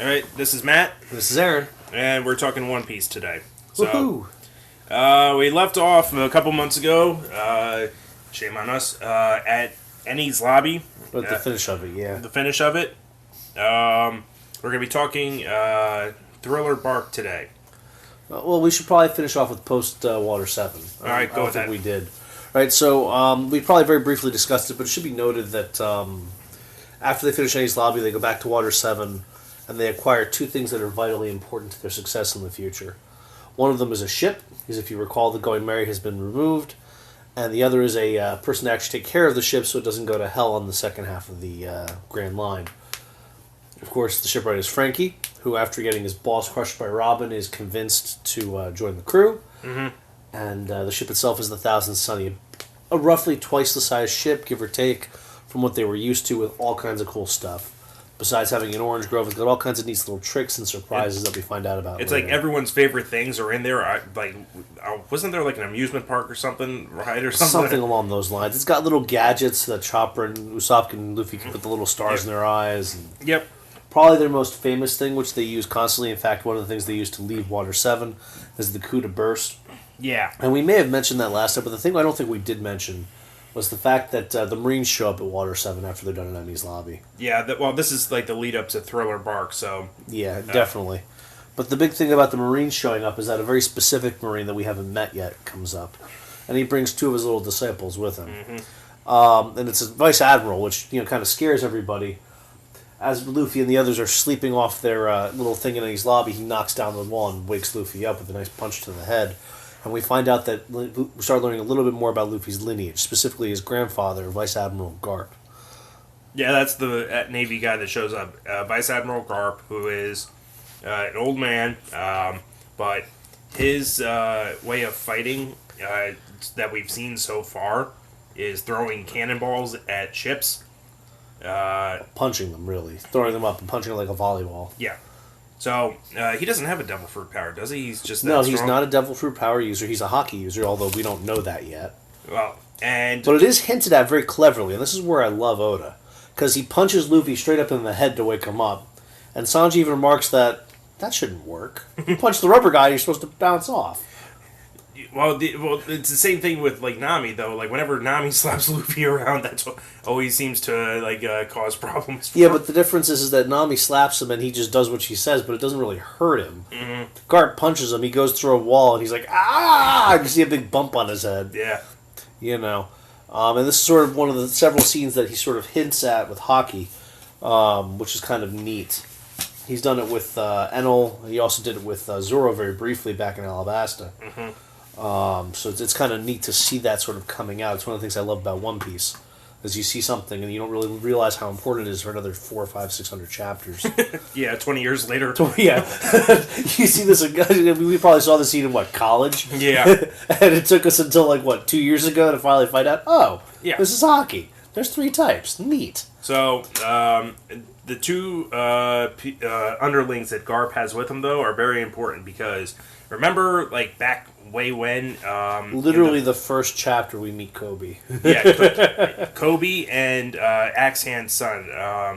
All right, this is Matt. This is Aaron. And we're talking One Piece today. Woohoo! We left off a couple months ago, shame on us, at Eni's lobby. But the finish of it, yeah. The finish of it. We're going to be talking Thriller Bark today. Well, we should probably finish off with post-Water 7. All right, go with that. I think we did. All right, so we probably very briefly discussed it, but it should be noted that after they finish Eni's lobby, they go back to Water 7, and they acquire two things that are vitally important to their success in the future. One of them is a ship, because if you recall, the Going Merry has been removed, and the other is a person to actually take care of the ship so it doesn't go to hell on the second half of the Grand Line. Of course, the shipwright is Frankie, who, after getting his boss crushed by Robin, is convinced to join the crew. Mm-hmm. And the ship itself is the Thousand Sunny, a roughly twice the size ship, give or take, from what they were used to, with all kinds of cool stuff. Besides having an orange grove, it's got all kinds of neat little tricks and surprises that we find out about. It's later. like everyone's favorite things are in there. Wasn't there like an amusement park or something, right? Or something along those lines. It's got little gadgets that Chopper and Usopp and Luffy can put the little stars in their eyes. And yep. Probably their most famous thing, which they use constantly. In fact, one of the things they use to leave Water 7 is the coup to burst. Yeah. And we may have mentioned that last time, but the thing I don't think we did mention was the fact that the Marines show up at Water 7 after they're done in Eni's lobby. Yeah, this is like the lead up to Thriller Bark, so... Yeah, definitely. But the big thing about the Marines showing up is that a very specific Marine that we haven't met yet comes up. And he brings two of his little disciples with him. Mm-hmm. And it's a Vice Admiral, which kind of scares everybody. As Luffy and the others are sleeping off their little thing in Eni's lobby, he knocks down the wall and wakes Luffy up with a nice punch to the head. And we find out that we start learning a little bit more about Luffy's lineage, specifically his grandfather, Vice Admiral Garp. Yeah, that's the Navy guy that shows up. Vice Admiral Garp, who is an old man, but his way of fighting that we've seen so far is throwing cannonballs at ships. Punching them, really. Throwing them up and punching them like a volleyball. Yeah. So, he doesn't have a Devil Fruit power, does he? He's just that No, strong? he's not a Devil Fruit power user. He's a hockey user, although we don't know that yet. Well, But it is hinted at very cleverly, and this is where I love Oda. Because he punches Luffy straight up in the head to wake him up. And Sanji even remarks that shouldn't work. You punch the rubber guy, you're supposed to bounce off. Well, it's the same thing with like Nami though. Like whenever Nami slaps Luffy around, that's what always seems to cause problems. Yeah, but the difference is that Nami slaps him and he just does what she says, but it doesn't really hurt him. Mm-hmm. Garp punches him, he goes through a wall, and he's like, ah! You see a big bump on his head. Yeah. And this is sort of one of the several scenes that he sort of hints at with hockey, which is kind of neat. He's done it with Enel. He also did it with Zoro very briefly back in Alabasta. Mm-hmm. So it's kind of neat to see that sort of coming out. It's one of the things I love about One Piece, is you see something and you don't really realize how important it is for another 400, 500, 600 chapters. Yeah, 20 years later. Yeah. You see this, we probably saw this scene in, college? Yeah. And it took us until, 2 years ago to finally find out, yeah, this is hockey. There's 3 types. Neat. So, the two underlings that Garp has with him, though, are very important because, remember, back way when... Literally the first chapter we meet Kobe. Yeah, Kobe and Axehand's son.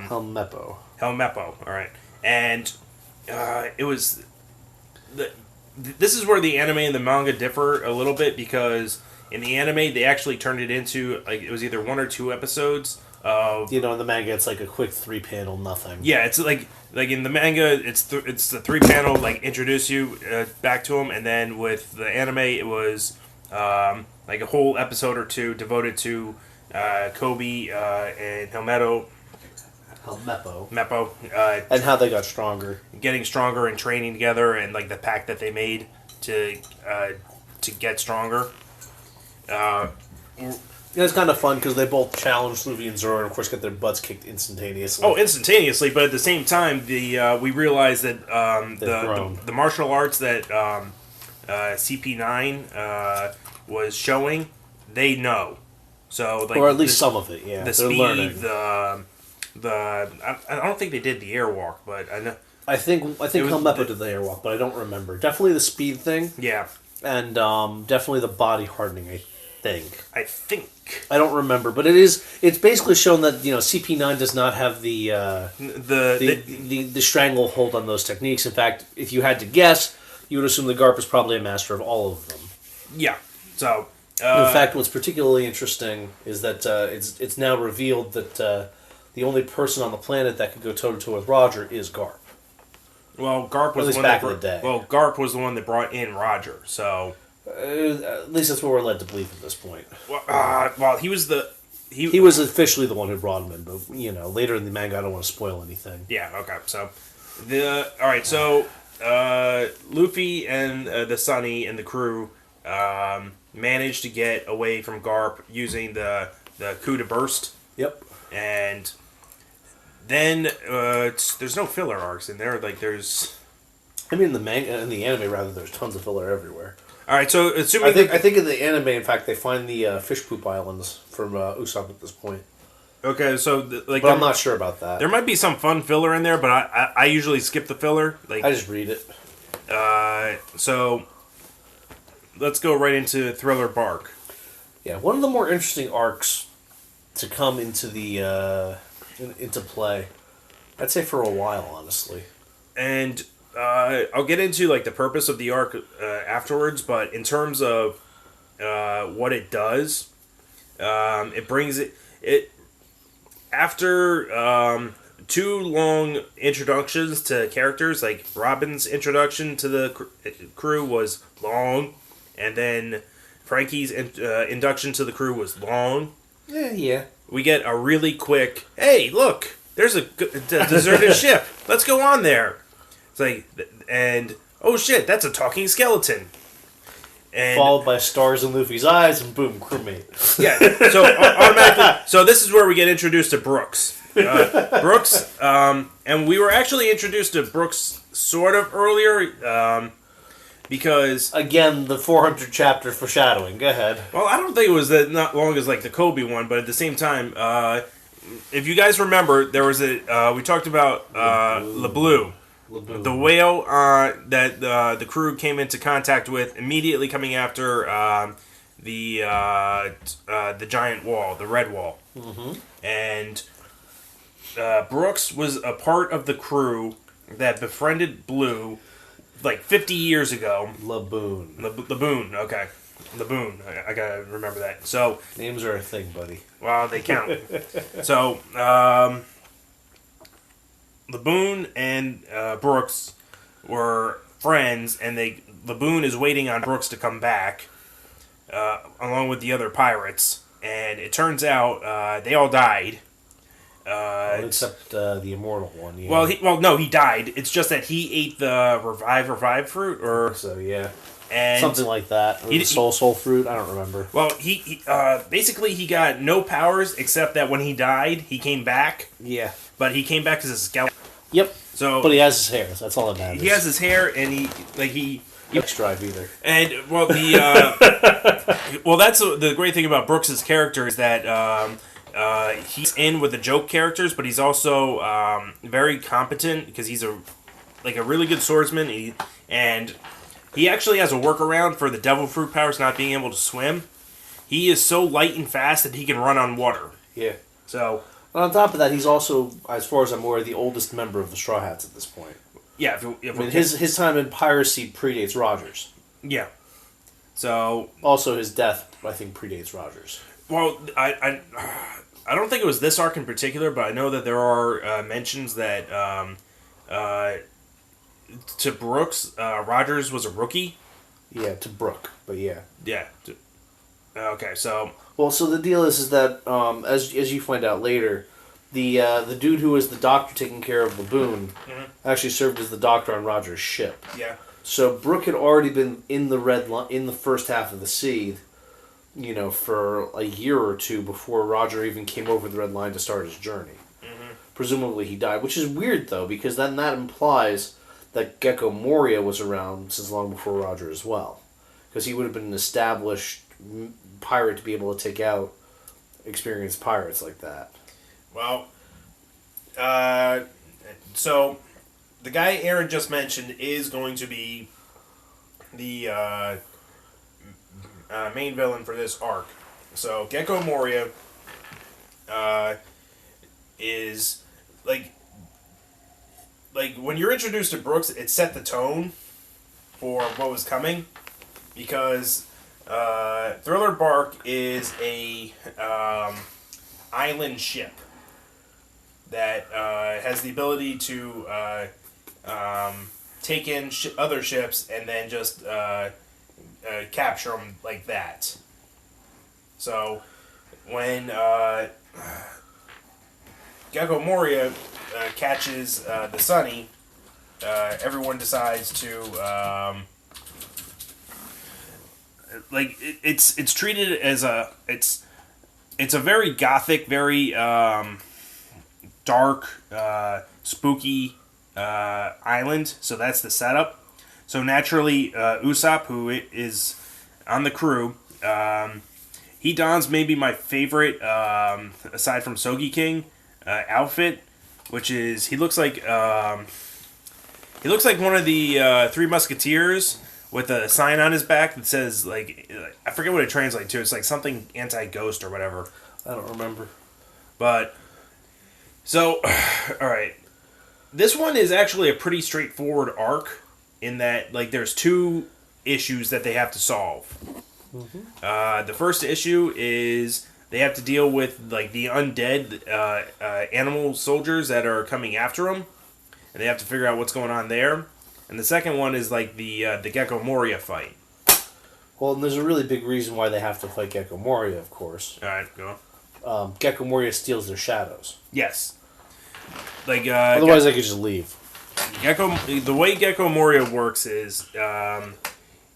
Helmeppo. All right. And it was... This is where the anime and the manga differ a little bit because in the anime they actually turned it into, it was either 1 or 2 episodes of... in the manga it's like a quick 3-panel nothing. Yeah, it's like in the manga it's the 3-panel, introduce you back to him, and then with the anime it was a whole episode or 2 devoted to Kobe and Helmeppo, and how they got stronger, getting stronger and training together, and the pact that they made to get stronger. It's kind of fun because they both challenge Luffy and Zoro, and of course get their butts kicked instantaneously. Oh, instantaneously! But at the same time, we realize that the martial arts that CP9 was showing, they know. So or at least some of it, yeah. The They're speed, learning. I don't think they did the airwalk, but I know. I think Helmeppo did the airwalk, but I don't remember. Definitely the speed thing. Yeah. And definitely the body hardening. I think. I don't remember, but it's basically shown that CP9 does not have the stranglehold on those techniques. In fact, if you had to guess, you would assume the Garp is probably a master of all of them. Yeah. So in fact, what's particularly interesting is that it's now revealed that the only person on the planet that could go toe to toe with Roger is Garp. Well, Garp was the one back in the day. Well, Garp was the one that brought in Roger. So at least that's what we're led to believe at this point. Well, he was the he was officially the one who brought him in, but later in the manga, I don't want to spoil anything. Yeah. Okay. So all right. So Luffy and the Sunny and the crew managed to get away from Garp using the coup de burst. Yep. And then there's no filler arcs in there. Like there's, I mean, in the manga, in the anime rather, there's tons of filler everywhere. All right, so assuming I think in the anime, in fact, they find the fish poop islands from Usopp at this point. Okay, so but I'm not sure about that. There might be some fun filler in there, but I usually skip the filler. Like I just read it. So let's go right into Thriller Bark. Yeah, one of the more interesting arcs to come into the into play, I'd say for a while, honestly. And I'll get into like the purpose of the arc afterwards, but in terms of what it does, it brings it after two long introductions to characters. Like Robin's introduction to the crew was long, and then Frankie's induction to the crew was long. Yeah. We get a really quick, hey, look, there's a deserted ship. Let's go on there. It's like, and, oh shit, that's a talking skeleton. And followed by stars in Luffy's eyes, and boom, crewmate. Yeah, so automatically, so this is where we get introduced to Brooks. Brooks, and we were actually introduced to Brooks sort of earlier, because again, the 400 chapter foreshadowing. Go ahead. Well, I don't think it was that not long as like the Kobe one, but at the same time, if you guys remember, there was we talked about LeBlue, the whale that the crew came into contact with immediately coming after the giant wall, the red wall, and Brooks was a part of the crew that befriended Blue. Like 50 years ago. Laboon. Laboon, okay. Laboon, I gotta remember that. So names are a thing, buddy. Well, they count. So, Laboon and Brooks were friends, and Laboon is waiting on Brooks to come back, along with the other pirates. And it turns out they all died. Except the immortal one. Yeah. Well, no, he died. It's just that he ate the revive fruit, or so. Yeah, and something like that. Or the soul fruit. I don't remember. Well, he basically he got no powers except that when he died, he came back. Yeah, but he came back as a skeleton. Yep. So, but he has his hair. So that's all that matters. He has his hair, and he drive either. And well, that's the great thing about Brooks' character is that. He's in with the joke characters, but he's also very competent because he's a really good swordsman. And he actually has a workaround for the devil fruit powers not being able to swim. He is so light and fast that he can run on water. Yeah. So, and on top of that, he's also, as far as I'm aware, the oldest member of the Straw Hats at this point. Yeah. His time in piracy predates Rogers. Yeah. So also his death, I think, predates Rogers. Well, I don't think it was this arc in particular, but I know that there are mentions that to Brooks, Rogers was a rookie. Yeah, to Brooke, but yeah. Yeah. Okay, so. Well, so the deal is that as you find out later, the dude who was the doctor taking care of Laboon actually served as the doctor on Rogers' ship. Yeah. So Brooke had already been in the first half of the sea. For a year or two before Roger even came over the Red Line to start his journey. Mm-hmm. Presumably he died, which is weird, though, because then that implies that Gekko Moria was around since long before Roger as well. Because he would have been an established pirate to be able to take out experienced pirates like that. Well, so the guy Aaron just mentioned is going to be the main villain for this arc. So Gekko Moria is like when you're introduced to Brooks, it set the tone for what was coming, because Thriller Bark is a island ship that has the ability to take in other ships and then just capture them like that. So when Gekko Moria catches the Sunny, everyone decides to it's treated as it's a very gothic, very dark, spooky island. So that's the setup. So naturally, Usopp, who is on the crew, he dons maybe my favorite, aside from Sogi King, outfit, which is he looks like one of the Three Musketeers with a sign on his back that says, like, I forget what it translates to. It's like something anti-ghost or whatever. I don't remember. But so, all right, this one is actually a pretty straightforward arc in that, like, there's two issues that they have to solve. Mm-hmm. The first issue is they have to deal with, like, the undead animal soldiers that are coming after them, and they have to figure out what's going on there. And the second one is, like, the Gekko Moria fight. Well, and there's a really big reason why they have to fight Gekko Moria, of course. All right, go on. Gekko Moria steals their shadows. Yes. Like otherwise, they could just leave. The way Gekko Moria works is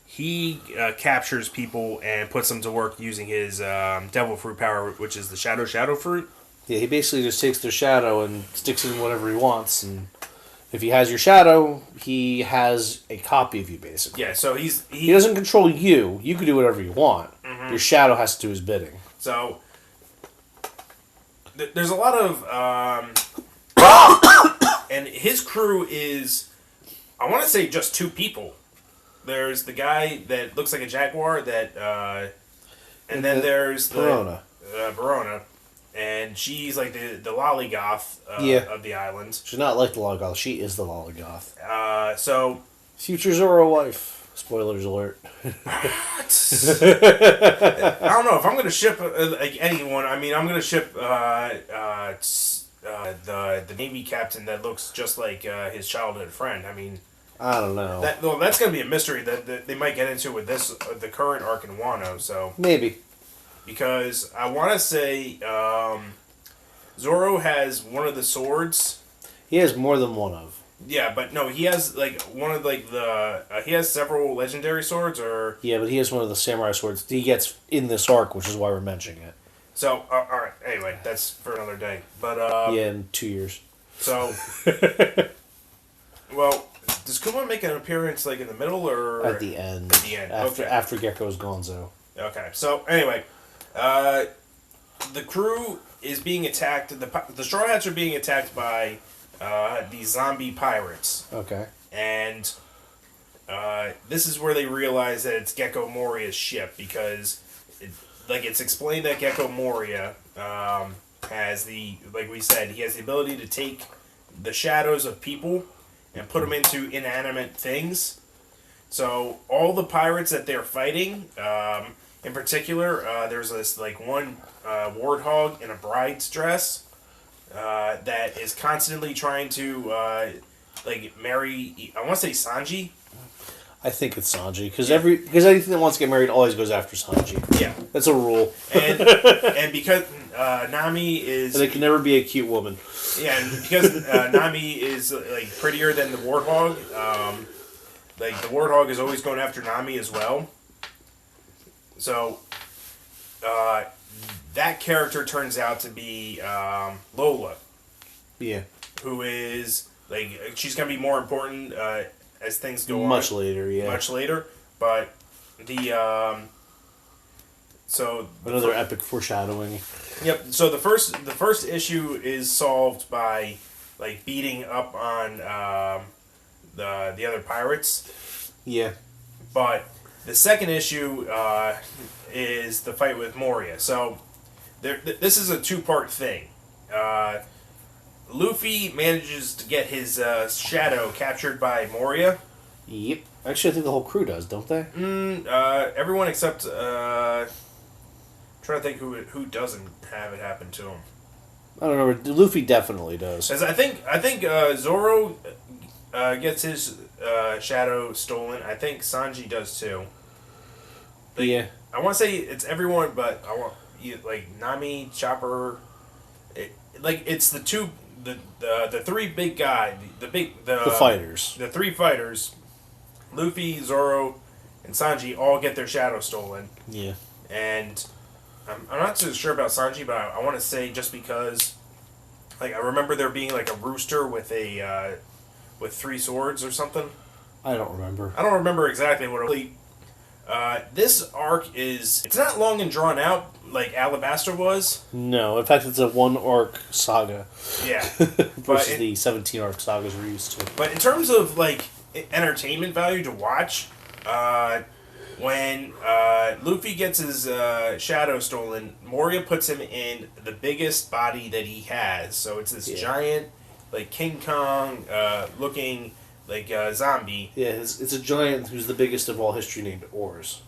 he captures people and puts them to work using his devil fruit power, which is the shadow fruit. Yeah, he basically just takes their shadow and sticks it in whatever he wants, and if he has your shadow, he has a copy of you, basically. Yeah, so he doesn't control you. You can do whatever you want. Mm-hmm. Your shadow has to do his bidding. So there's a lot of and his crew is, I want to say, just two people. There's the guy that looks like a jaguar that and then there's Verona. Verona. And she's like the lollygoth of the island. She's not like the lollygoth. She is the lollygoth. So future Zoro wife. Spoilers alert. I don't know if I'm gonna ship like anyone. I mean, I'm gonna ship the Navy captain that looks just like his childhood friend. I mean, I don't know. That's gonna be a mystery that they might get into with this the current arc in Wano. So maybe. Because I want to say Zoro has one of the swords. He has more than one of. Yeah, but no, he has like one of like the he has several legendary swords, or yeah, but he has one of the samurai swords he gets in this arc, which is why we're mentioning it. So all right, anyway, that's for another day. But yeah, in 2 years. So well, does Kuma make an appearance like in the middle or at the end? At the end, after Gekko's Gonzo. Okay, so anyway. The crew is being attacked. The Straw Hats are being attacked by these zombie pirates. Okay. And this is where they realize that it's Gekko Moria's ship, because it's explained that Gekko Moria has like we said, he has the ability to take the shadows of people and put them into inanimate things. So all the pirates that they're fighting. In particular, there's this like one warthog in a bride's dress that is constantly trying to marry. I want to say Sanji. I think it's Sanji because anything that wants to get married always goes after Sanji. Yeah, that's a rule. And because Nami is, and it can never be a cute woman. Yeah, and because Nami is like prettier than the warthog, like the warthog is always going after Nami as well. So, that character turns out to be Lola. Yeah. Who is, like, she's going to be more important as things go on. Much later, yeah. Much later. But the, another epic foreshadowing. Yep. So the first issue is solved by, like, beating up on the other pirates. Yeah. But The second issue is the fight with Moria. So this is a two-part thing. Luffy manages to get his shadow captured by Moria. Yep. Actually, I think the whole crew does, don't they? Everyone except trying to think who doesn't have it happen to him. I don't know. Luffy definitely does. As I think Zoro gets his shadow stolen. I think Sanji does too. Yeah. I want to say it's everyone, but I want like Nami, Chopper. It's the two, the three big guys, the fighters, the three fighters. Luffy, Zoro, and Sanji all get their shadow stolen. Yeah. And I'm not too sure about Sanji, but I want to say just because, like, I remember there being like a rooster with with three swords or something. I don't remember. I don't remember exactly what it was. This arc it's not long and drawn out like Alabasta was. No, in fact, it's a one arc saga. Yeah. Versus the 17 arc sagas we're used to. But in terms of like entertainment value to watch, when Luffy gets his shadow stolen, Moria puts him in the biggest body that he has. So it's this giant, like King Kong looking like zombie. Yeah, it's a giant who's the biggest of all history named Oars.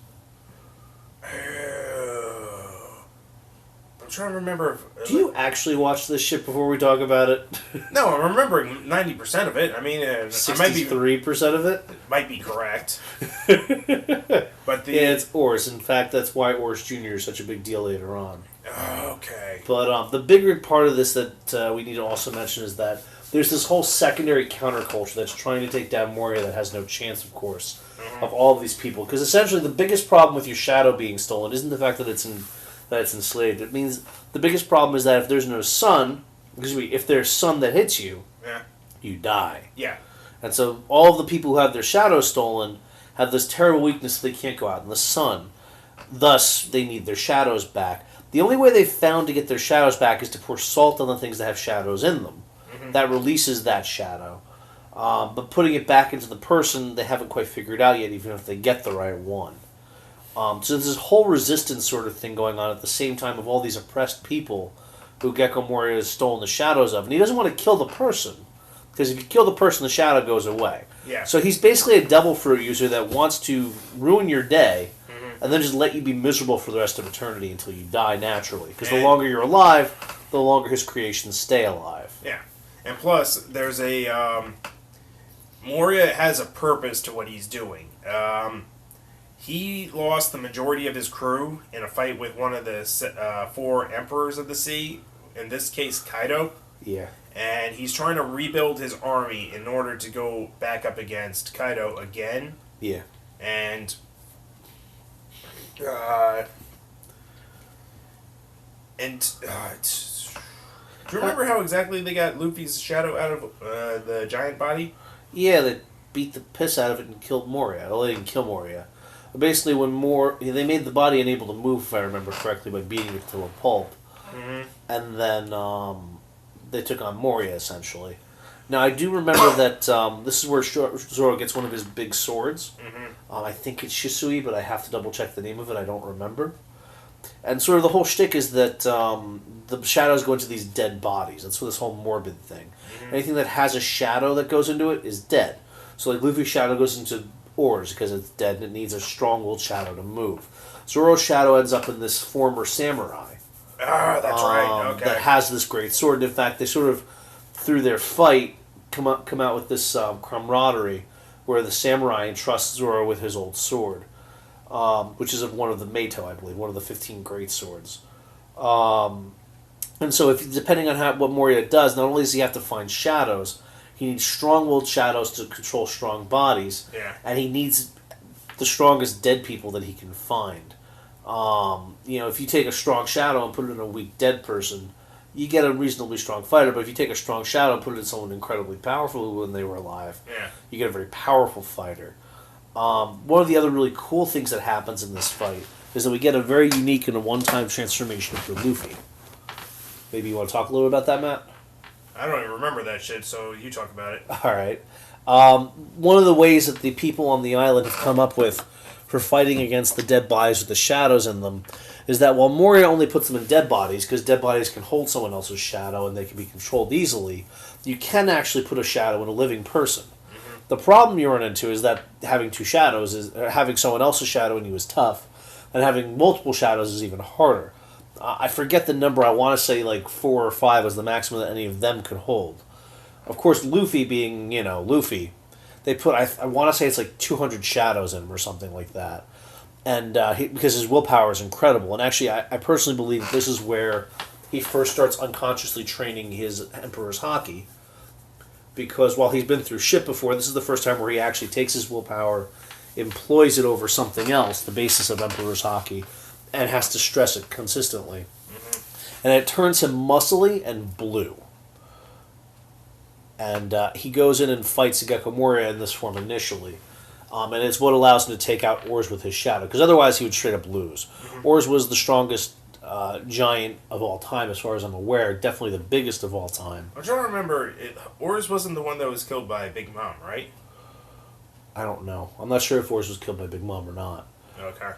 I'm trying to remember. Do you actually watch this shit before we talk about it? No, I'm remembering 90% of it. I mean, 63% of it might be correct. But it's Oars. In fact, that's why Oars Jr. is such a big deal later on. Okay. But the bigger part of this that we need to also mention is that there's this whole secondary counterculture that's trying to take down Moria that has no chance, of course, of all of these people. Because essentially the biggest problem with your shadow being stolen isn't the fact that it's enslaved. It means the biggest problem is that if there's no sun, if there's sun that hits you, you die. Yeah. And so all of the people who have their shadow stolen have this terrible weakness that they can't go out in the sun. Thus, they need their shadows back. The only way they've found to get their shadows back is to pour salt on the things that have shadows in them. That releases that shadow. But putting it back into the person, they haven't quite figured out yet, even if they get the right one. So there's this whole resistance sort of thing going on at the same time of all these oppressed people who Gekko Moria has stolen the shadows of. And he doesn't want to kill the person, because if you kill the person, the shadow goes away. Yeah. So he's basically a devil fruit user that wants to ruin your day and then just let you be miserable for the rest of eternity until you die naturally. Because the longer you're alive, the longer his creations stay alive. Yeah. And plus, there's Moria has a purpose to what he's doing. He lost the majority of his crew in a fight with one of the four emperors of the sea, in this case, Kaido. Yeah. And he's trying to rebuild his army in order to go back up against Kaido again. Yeah. And do you remember how exactly they got Luffy's shadow out of the giant body? Yeah, they beat the piss out of it and killed Moria. Well, they didn't kill Moria. Basically, they made the body unable to move, if I remember correctly, by beating it to a pulp. Mm-hmm. And then they took on Moria, essentially. Now, I do remember that this is where Zoro gets one of his big swords. Mm-hmm. I think it's Shisui, but I have to double-check the name of it. I don't remember. And sort of the whole shtick is that the shadows go into these dead bodies. That's this whole morbid thing. Mm-hmm. Anything that has a shadow that goes into it is dead. So like Luffy's shadow goes into Oars because it's dead and it needs a strong-willed shadow to move. Zoro's shadow ends up in this former samurai. Ah, that's right. Okay. That has this great sword. And in fact, they sort of, through their fight, come out with this camaraderie where the samurai entrusts Zoro with his old sword. Which is one of the Meito, I believe, one of the 15 great swords. And so, depending on what Moria does, not only does he have to find shadows, he needs strong-willed shadows to control strong bodies, and he needs the strongest dead people that he can find. If you take a strong shadow and put it in a weak dead person, you get a reasonably strong fighter, but if you take a strong shadow and put it in someone incredibly powerful when they were alive, you get a very powerful fighter. One of the other really cool things that happens in this fight is that we get a very unique and a one-time transformation for Luffy. Maybe you want to talk a little bit about that, Matt? I don't even remember that shit, so you talk about it. All right. One of the ways that the people on the island have come up with for fighting against the dead bodies with the shadows in them is that while Moria only puts them in dead bodies, because dead bodies can hold someone else's shadow and they can be controlled easily, you can actually put a shadow in a living person. The problem you run into is that having two shadows is having someone else's shadow in you is tough, and having multiple shadows is even harder. I forget the number. I want to say like 4 or 5 was the maximum that any of them could hold. Of course, Luffy being Luffy, they put I want to say it's like 200 shadows in him or something like that, and because his willpower is incredible. And actually, I personally believe that this is where he first starts unconsciously training his Emperor's Haki. Because while he's been through shit before, this is the first time where he actually takes his willpower, employs it over something else, the basis of Emperor's Haki, and has to stress it consistently. And it turns him muscly and blue. And he goes in and fights Gekko Moria in this form initially. And it's what allows him to take out Ors with his shadow, because otherwise he would straight up lose. Ors was the strongest giant of all time, as far as I'm aware. Definitely the biggest of all time. I'm trying to remember. Ors wasn't the one that was killed by Big Mom, right? I don't know. I'm not sure if Ors was killed by Big Mom or not. Okay.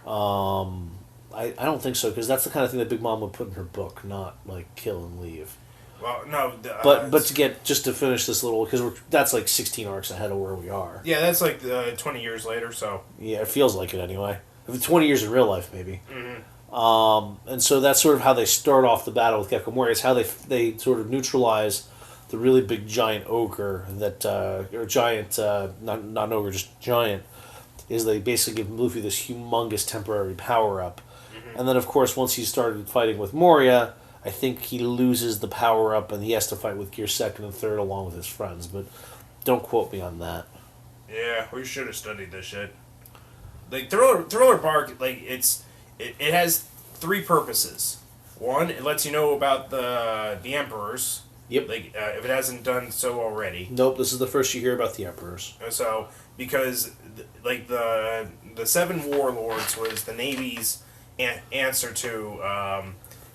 I don't think so, because that's the kind of thing that Big Mom would put in her book, not like kill and leave. Well, no. But to finish this little, because that's like 16 arcs ahead of where we are. Yeah, that's like 20 years later. So yeah, it feels like it anyway. 20 years in real life, maybe. Mm-hmm. And so that's sort of how they start off the battle with Gekko Moria. It's how they sort of neutralize the really big giant ogre that or giant not ogre, just giant, is they basically give Luffy this humongous temporary power up. And then of course once he started fighting with Moria, I think he loses the power up and he has to fight with Gear 2nd and 3rd along with his friends, but don't quote me on that. Yeah, we should have studied this shit. Like Thriller Bark, like it has 3 purposes. One, it lets you know about the Emperors. Yep. Like if it hasn't done so already. Nope, this is the first you hear about the Emperors. So because like the 7 warlords was the Navy's answer to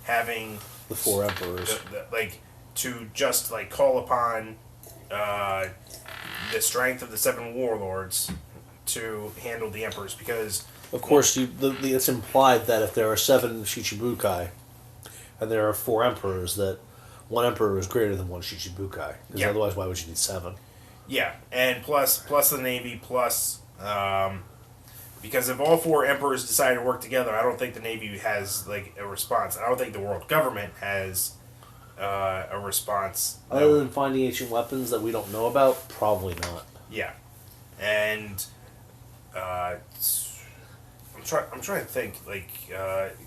having the 4 Emperors, like to just like call upon the strength of the 7 warlords to handle the Emperors, because of course it's implied that if there are 7 Shichibukai and there are 4 Emperors, that 1 Emperor is greater than 1 Shichibukai, because otherwise why would you need 7? Yeah, and plus the Navy, plus because if all 4 Emperors decide to work together, I don't think the Navy has like a response. I don't think the world government has a response. Other than finding ancient weapons that we don't know about, probably not. Yeah, and I'm trying to think, like,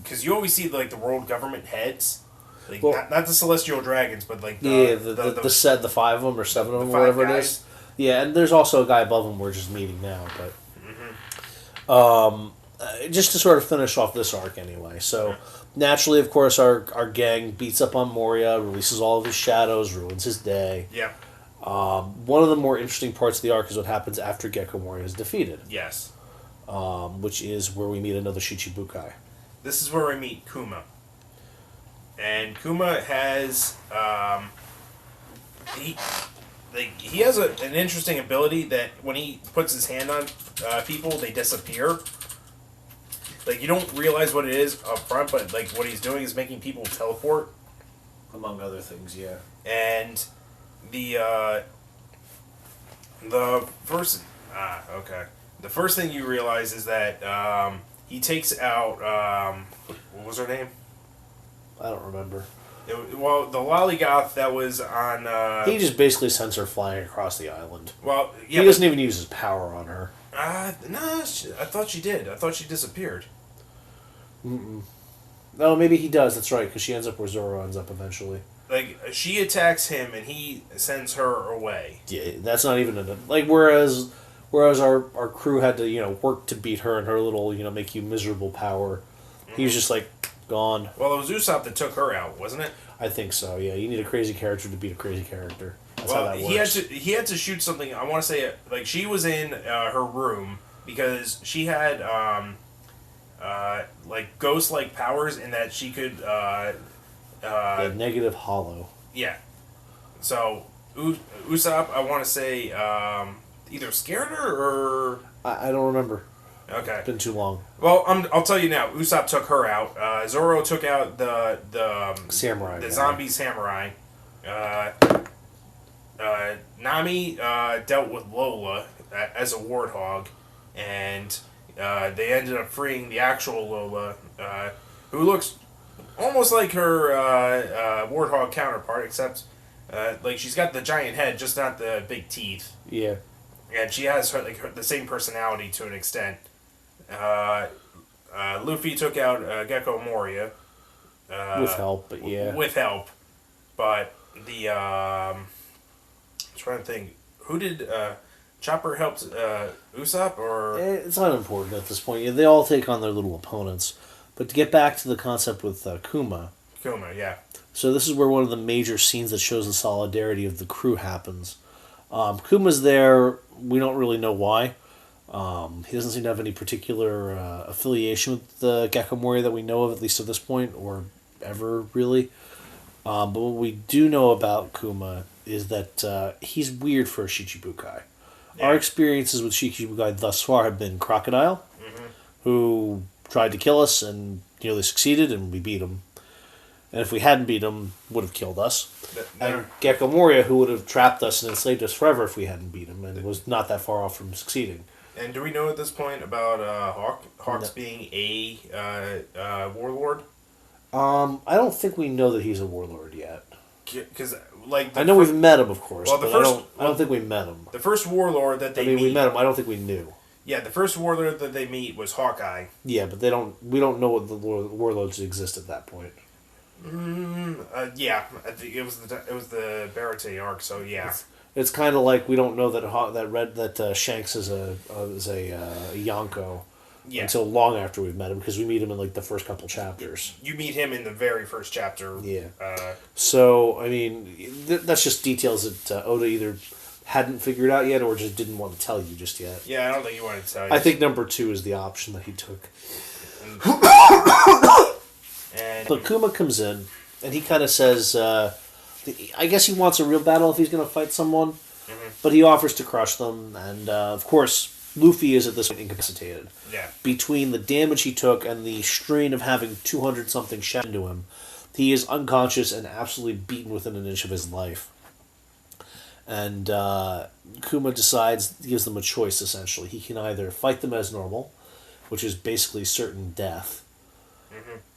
because you always see like the world government heads, like not the celestial dragons, but like the 5 of them or 7 of them, whatever it is. Yeah, and there's also a guy above them we're just meeting now, but just to sort of finish off this arc anyway. So naturally, of course, our gang beats up on Moria, releases all of his shadows, ruins his day. Yeah. One of the more interesting parts of the arc is what happens after Gekko Moria is defeated. Yes. Which is where we meet another Shichibukai. This is where we meet Kuma. And Kuma has he has an interesting ability that when he puts his hand on people, they disappear. Like, you don't realize what it is up front, but like what he's doing is making people teleport, among other things. Yeah. And the first the first thing you realize is that he takes out what was her name? I don't remember. Well, the Lollygoth that was on... he just basically sends her flying across the island. Well, yeah, he doesn't even use his power on her. No, I thought she did. I thought she disappeared. Mm-mm. No, maybe he does. That's right, because she ends up where Zoro ends up eventually. Like, she attacks him, and he sends her away. Yeah, that's not even... Whereas our crew had to, work to beat her and her little, make you miserable power. Mm-hmm. He was just like... gone. Well, it was Usopp that took her out, wasn't it? I think so. Yeah, you need a crazy character to beat a crazy character. That's how that works. He had to shoot something. I want to say like she was in her room because she had like ghost-like powers in that she could negative hollow. Yeah. So Usopp, I want to say either scared her or I don't remember. Okay. It's been too long. Well, I'll tell you now. Usopp took her out. Zoro took out the Samurai the guy. zombie samurai. Uh, Nami dealt with Lola as a warthog, and they ended up freeing the actual Lola, who looks almost like her warthog counterpart, except like she's got the giant head, just not the big teeth, Yeah. and she has the same personality to an extent. Luffy took out Gekko Moria With help, but yeah. with help, but the I'm trying to think, who did Chopper helped Usopp or It's not important at this point. Yeah, they all take on their little opponents. But to get back to the concept with Kuma, Kuma? Yeah, so this is where one of the major scenes that shows the solidarity of the crew happens. Kuma's there. We don't really know why. He doesn't seem to have any particular affiliation with the Gekko Moria that we know of, at least at this point, or ever really. But what we do know about Kuma is that he's weird for a Shichibukai. Yeah. Our experiences with Shichibukai thus far have been Crocodile, who tried to kill us and nearly succeeded, and we beat him. And if we hadn't beat him, would have killed us. And Gekko Moria, who would have trapped us and enslaved us forever if we hadn't beat him, and was not that far off from succeeding. And do we know at this point about Hawks being a warlord? I don't think we know that he's a warlord yet. Because like I know we've met him, of course, Well, the but first- I don't think we met him. the first warlord that they meet. we met him. I don't think we knew. Yeah, the first warlord that they meet was Hawkeye. Yeah, but we don't know what the warlords exist at that point. Yeah, I think it was the Barate arc. So yeah, It's kind of like we don't know that Shanks is a Yonko yeah. until long after we've met him, because we meet him in like the first couple chapters. You meet him in the very first chapter. Yeah. Uh, So I mean, that's just details that Oda either hadn't figured out yet or just didn't want to tell you just yet. yeah, I don't think you wanted to tell you. I think number 2 is the option that he took. And But Kuma comes in, and he kind of says, I guess he wants a real battle if he's going to fight someone, but he offers to crush them, and of course, Luffy is at this point incapacitated. yeah, Between the damage he took and the strain of having 200-something shot into him, he is unconscious and absolutely beaten within an inch of his life. And Kuma gives them a choice, essentially. He can either fight them as normal, which is basically certain death,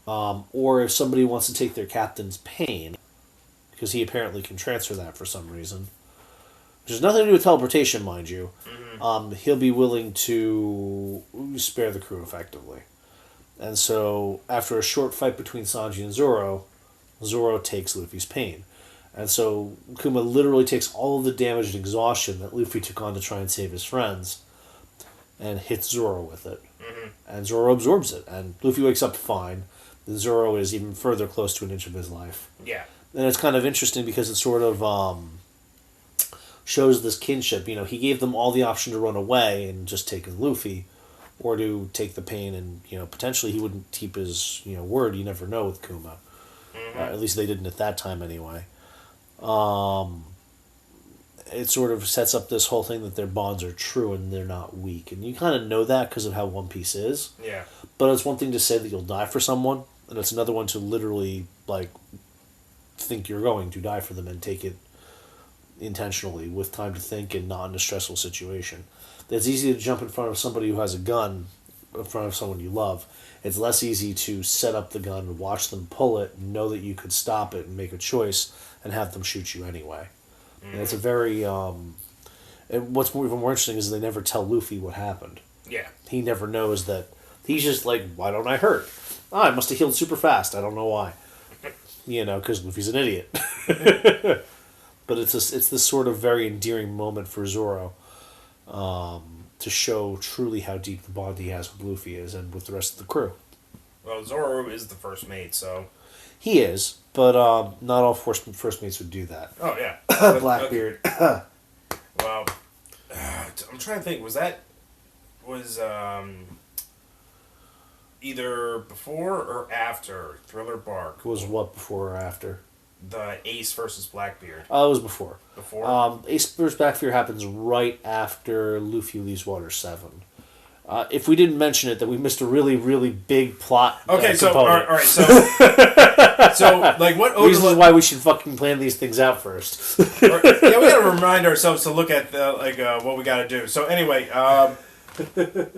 or if somebody wants to take their captain's pain, because he apparently can transfer that for some reason, which has nothing to do with teleportation, mind you, he'll be willing to spare the crew effectively. And so, after a short fight between Sanji and Zoro, Zoro takes Luffy's pain. And so, Kuma literally takes all of the damage and exhaustion that Luffy took on to try and save his friends, and hits Zoro with it. And Zoro absorbs it, and Luffy wakes up fine. And Zoro is even further close to an inch of his life. yeah, And it's kind of interesting because it sort of shows this kinship. You know, he gave them all the option to run away and just take Luffy, or to take the pain, and potentially he wouldn't keep his word. You never know with Kuma. At least they didn't at that time anyway. It sort of sets up this whole thing that their bonds are true and they're not weak, and you kind of know that because of how One Piece is. yeah, But it's one thing to say that you'll die for someone, and it's another one to literally think you're going to die for them and take it intentionally with time to think and not in a stressful situation. It's easy to jump in front of somebody who has a gun in front of someone you love. It's less easy to set up the gun, watch them pull it, know that you could stop it and make a choice, and have them shoot you anyway. And it's a very... and what's even more interesting is they never tell Luffy what happened. yeah. He never knows that. He's just like, why don't I hurt? Oh, I must have healed super fast. I don't know why. Because Luffy's an idiot. But it's this sort of very endearing moment for Zoro, to show truly how deep the bond he has with Luffy is and with the rest of the crew. Well, Zoro is the first mate, so He is, but not all first mates would do that. oh yeah, Blackbeard. Well, I'm trying to think. Was either before or after Thriller Bark? Was what before or after? The Ace versus Blackbeard. It was before. Before? Ace vs. Blackbeard happens right after Luffy leaves Water 7. If we didn't mention it, that we missed a really, really big plot. Okay, so component. all right, so like what This is why we should fucking plan these things out first. yeah, we gotta remind ourselves to look at what we gotta do. So anyway,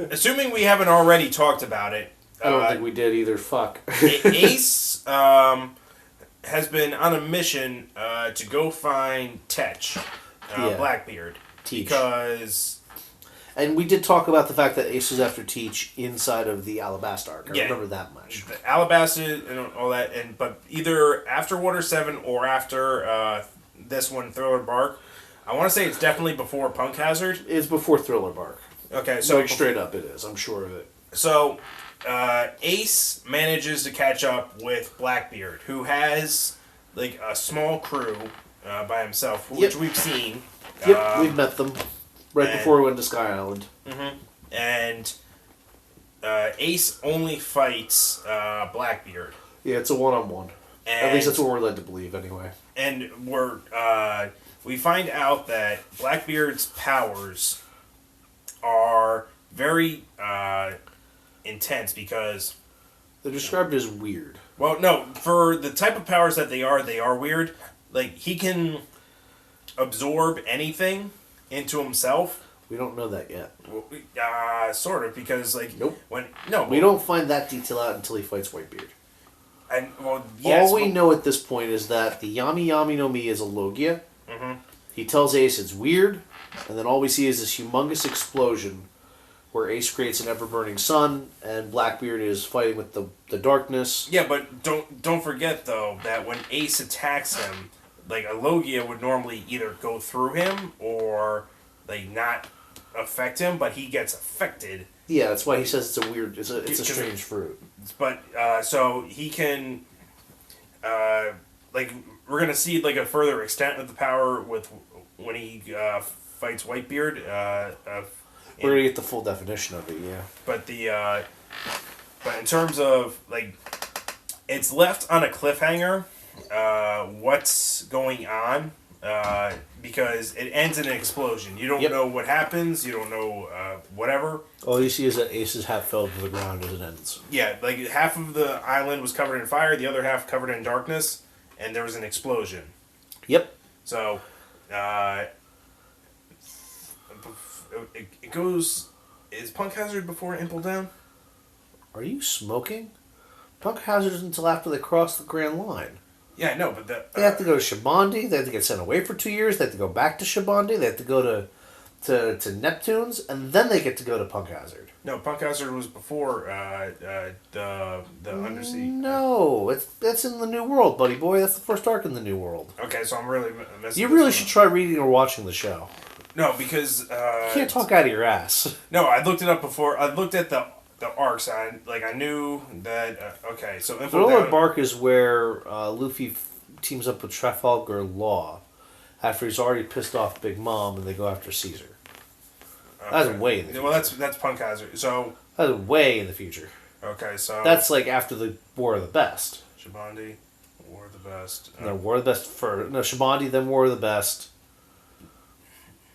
assuming we haven't already talked about it, I don't think we did either. Fuck. Ace has been on a mission to go find Tetch, Blackbeard, Teach. because And we did talk about the fact that Ace is after Teach inside of the Alabasta arc. I remember that much. the Alabasta and all that, but either after Water 7 or after this one, Thriller Bark. I want to say it's definitely before Punk Hazard. It's before Thriller Bark. Okay, so Like, straight up it is. I'm sure of it. So, Ace manages to catch up with Blackbeard, who has like a small crew by himself, which we've seen. Yep, we've met them right before we went to Sky Island. Mm-hmm. And Ace only fights Blackbeard. Yeah, it's a one-on-one. At least that's what we're led to believe, anyway. And we find out that Blackbeard's powers are very intense because they're described as weird. Well, no, for the type of powers that they are weird. Like, he can absorb anything into himself. We don't know that yet. Sort of, because like nope. We don't find that detail out until he fights Whitebeard. And yes, all we know at this point is that the Yami Yami no Mi is a Logia. Mm-hmm. He tells Ace it's weird, and then all we see is this humongous explosion where Ace creates an ever-burning sun, and Blackbeard is fighting with the darkness. Yeah, but don't forget, though, that when Ace attacks him, like, a Logia would normally either go through him or, like, not affect him, but he gets affected. Yeah, that's why he says it's a weird, it's a strange fruit. But, so he can, like, we're going to see, like, a further extent of the power with when he fights Whitebeard. We're going to get the full definition of it, yeah. But but in terms of, like, it's left on a cliffhanger, what's going on, because it ends in an explosion. You don't know what happens, you don't know, whatever. All you see is that Ace is half fell to the ground as it ends. Yeah, like, half of the island was covered in fire, the other half covered in darkness, and there was an explosion. Yep. So, it goes... Is Punk Hazard before Impel Down? Are you smoking? Punk Hazard isn't until after they cross the Grand Line. Yeah, I know, but they have to go to Shabandi, they have to get sent away for 2 years, they have to go back to Shabandi, they have to go to Neptune's, and then they get to go to Punk Hazard. No, Punk Hazard was before the Undersea. No, that's in the New World, buddy boy. That's the first arc in the New World. Okay, so I'm really messing. You really should try reading or watching the show. No, because you can't talk out of your ass. No, I looked it up before. I looked at the arcs. I knew that. Okay, so Thriller Bark is where Luffy teams up with Trafalgar Law after he's already pissed off Big Mom, and they go after Caesar. Okay. That's way in the future. Well, that's Punk Hazard. So that's way in the future. Okay, so that's like after the War of the Best. Shabandi, War of the Best. No, War of the Best first. No, Shabandi, then War of the Best.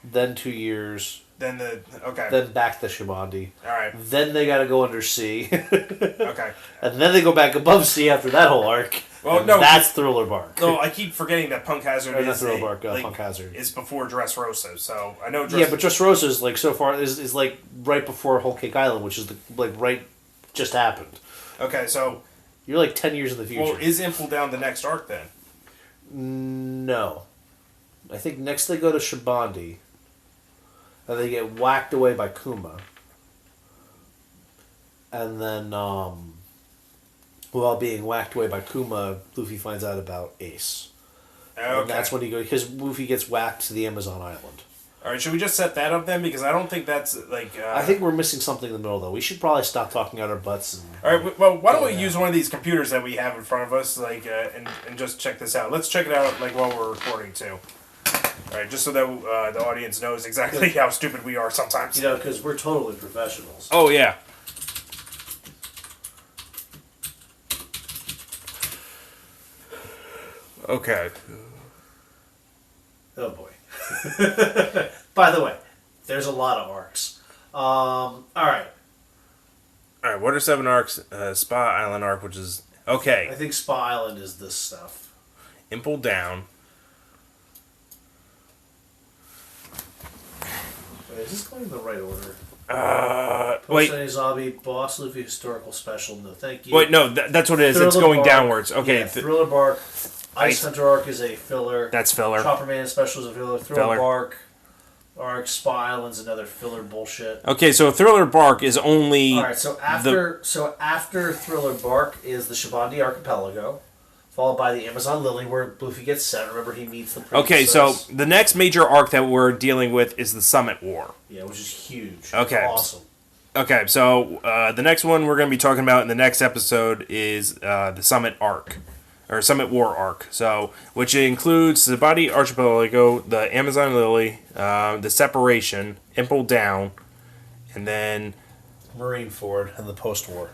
Then 2 years. Then Then back to Shabandi. All right. Then they got to go under sea. Okay. And then they go back above sea after that whole arc. Well, no, that's Thriller Bark. No, I keep forgetting that Punk Hazard is Thriller Bark. Punk Hazard is before Dressrosa. So I know. Yeah, but Dressrosa is like so far is like right before Whole Cake Island, which is right just happened. Okay, so you're like 10 years in the future. Well, is Impel Down the next arc then? No, I think next they go to Shabandi. And they get whacked away by Kuma. And then, while being whacked away by Kuma, Luffy finds out about Ace. Okay. And that's when he goes, because Luffy gets whacked to the Amazon island. Alright, should we just set that up then? Because I don't think that's, like... I think we're missing something in the middle, though. We should probably stop talking out our butts. Alright, well, why don't we use one of these computers that we have in front of us, like, and just check this out. Let's check it out, like, while we're recording, too. Alright, just so that the audience knows exactly how stupid we are sometimes. You know, because we're totally professionals. Oh, yeah. Okay. Oh, boy. By the way, there's a lot of arcs. Alright, All right, what are 7 arcs? Spa Island arc, which is okay. I think Spa Island is this stuff. Impel down. Wait, is this going in the right order? Wait. Zombie, Boss Luffy Historical Special. No, thank you. Wait, no, that's what it is. Thriller It's going Bark. downwards. Okay. Yeah, Thriller Bark. Ice Hunter arc is a filler. That's filler. Chopper Man Special is a filler. Thriller Bark arc. Spa Island's another filler bullshit. Okay, so Thriller Bark is only. All right, so after Thriller Bark is the Shabandi Archipelago, followed by the Amazon Lily, where Luffy gets sent. Remember, he meets the princess. Okay, so the next major arc that we're dealing with is the Summit War. Yeah, which is huge. Okay. Awesome. Okay, so the next one we're going to be talking about in the next episode is the Summit arc. Or Summit War arc, so which includes the Body Archipelago, the Amazon Lily, the Separation, Impel Down, and then Marineford and the post-war.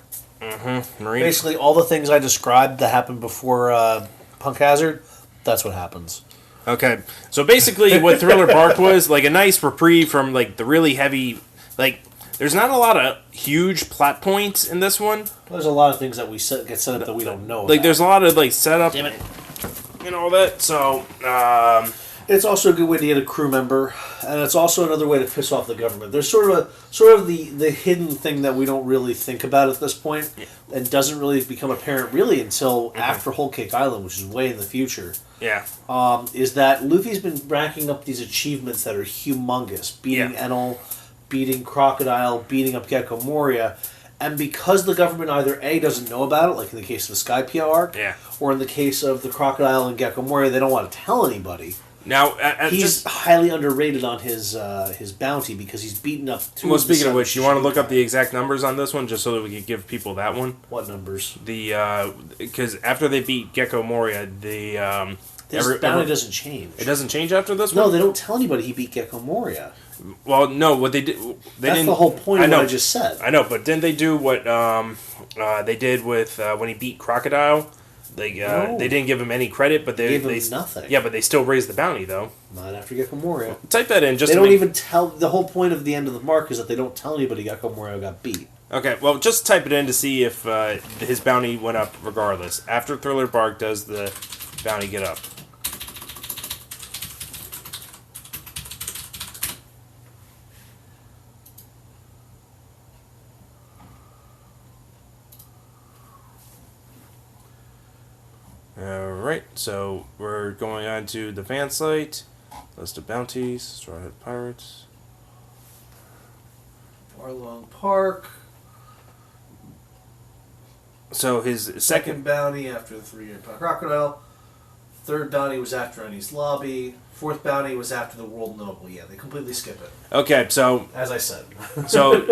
Marine. Basically, all the things I described that happened before Punk Hazard, that's what happens. Okay, so basically, what Thriller Bark was like a nice reprieve from like the really heavy, like. There's not a lot of huge plot points in this one. There's a lot of things that get set up that we don't know. Like, there's a lot of like setup and all that. So, it's also a good way to get a crew member, and it's also another way to piss off the government. There's sort of the hidden thing that we don't really think about at this point, and doesn't really become apparent really until after Whole Cake Island, which is way in the future. Yeah. Is that Luffy's been racking up these achievements that are humongous, beating Enel, beating Crocodile, beating up Gekko Moria, and because the government either A, doesn't know about it, like in the case of the Skypiea arc, or in the case of the Crocodile and Gekko Moria, they don't want to tell anybody. Now, he's highly underrated on his bounty because he's beaten up two. Well, speaking of which, you want to look up the exact numbers on this one just so that we could give people that one? What numbers? Because after they beat Gekko Moria, this bounty doesn't change. It doesn't change after this one? No, they don't tell anybody he beat Gekko Moria. Well, no, what they did... That's the whole point of what I just said. I know, but didn't they do what they did with when he beat Crocodile? They didn't give him any credit, but they gave him nothing. Yeah, but they still raised the bounty, though. Not after Gekko Moria. Type that in. They don't even tell... The whole point of the end of the mark is that they don't tell anybody Gekko Moria got beat. Okay, well, just type it in to see if his bounty went up regardless. After Thriller Bark, does the bounty get up? Alright, so we're going on to the fan site. List of bounties, Straw Hat Pirates. Arlong Park. So his second bounty after the 3-year Crocodile. Third bounty was after Enies Lobby. Fourth bounty was after the World Noble. Yeah, they completely skip it. Okay, so... As I said. So,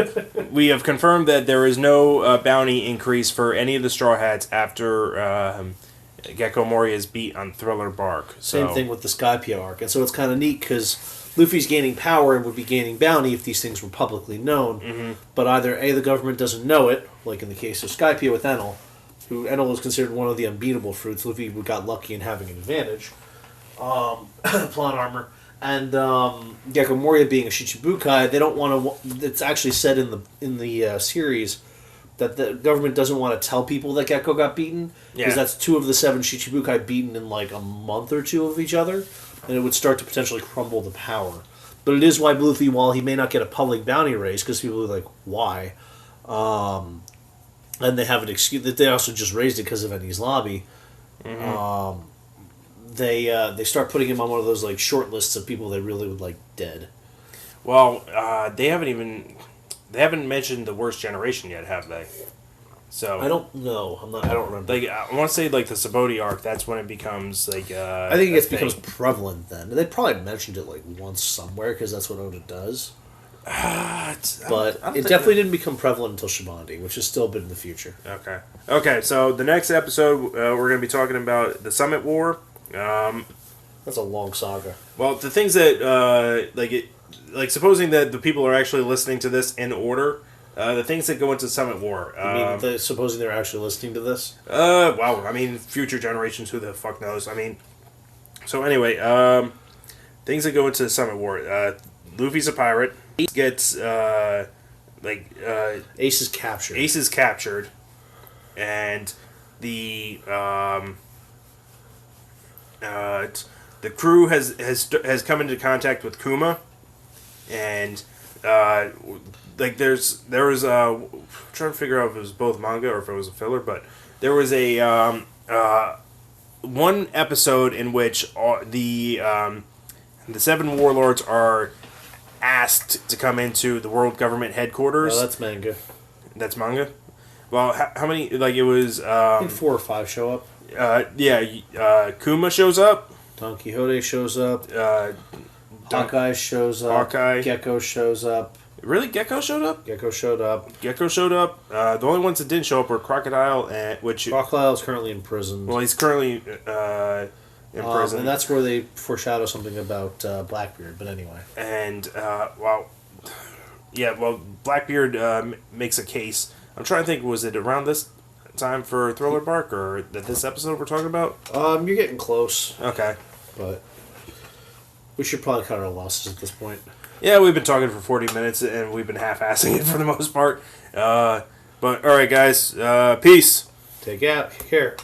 we have confirmed that there is no bounty increase for any of the Straw Hats after Gekko Moria's beat on Thriller Bark. Same thing with the Skypiea arc. And so it's kind of neat because Luffy's gaining power and would be gaining bounty if these things were publicly known. Mm-hmm. But either A, the government doesn't know it, like in the case of Skypiea with Enel, who Enel was considered one of the unbeatable fruits. Luffy got lucky in having an advantage. Plot armor. And Gekko Moria being a Shichibukai, they don't want to... It's actually said in the series that the government doesn't want to tell people that Gekko got beaten, because that's 2 of the 7 Shichibukai beaten in like a month or 2 of each other, and it would start to potentially crumble the power. But it is why Luffy, while he may not get a public bounty raise, because people are like, why? And they have an excuse that they also just raised it because of Enies Lobby. Mm-hmm. They start putting him on one of those like short lists of people they really would like dead. Well, they haven't mentioned the worst generation yet, have they? So I don't know. I don't remember. Like I want to say like the Sabaody arc. That's when it becomes like. I think it becomes prevalent then. They probably mentioned it like once somewhere because that's what Oda does. But it definitely didn't become prevalent until Shabandi, which is still a bit in the future. Okay. So the next episode we're going to be talking about the Summit War. That's a long saga. Well, the things that like supposing that the people are actually listening to this in order. The things that go into Summit War. You mean supposing they're actually listening to this? Well, I mean, future generations, who the fuck knows? I mean, so anyway, things that go into Summit War. Luffy's a pirate. He gets Ace is captured. Ace is captured, and the crew has come into contact with Kuma, and there was I'm trying to figure out if it was both manga or if it was a filler, but there was a one episode in which the seven warlords are asked to come into the world government headquarters. No, that's manga. That's manga. Well, how many? It was. I think 4 or 5 show up. Kuma shows up. Don Quixote shows up. Hawkeye shows up. Gekko shows up. Really, Gekko showed up. Gekko showed up. The only ones that didn't show up were Crocodile, and Crocodile is currently in prison. Well, he's currently in prison, and that's where they foreshadow something about Blackbeard. But anyway, and Blackbeard makes a case. I'm trying to think, was it around this time for Thriller Bark or this episode we're talking about? You're getting close. Okay, but we should probably cut our losses at this point. Yeah, we've been talking for 40 minutes and we've been half-assing it for the most part. But all right, guys, peace. Take care.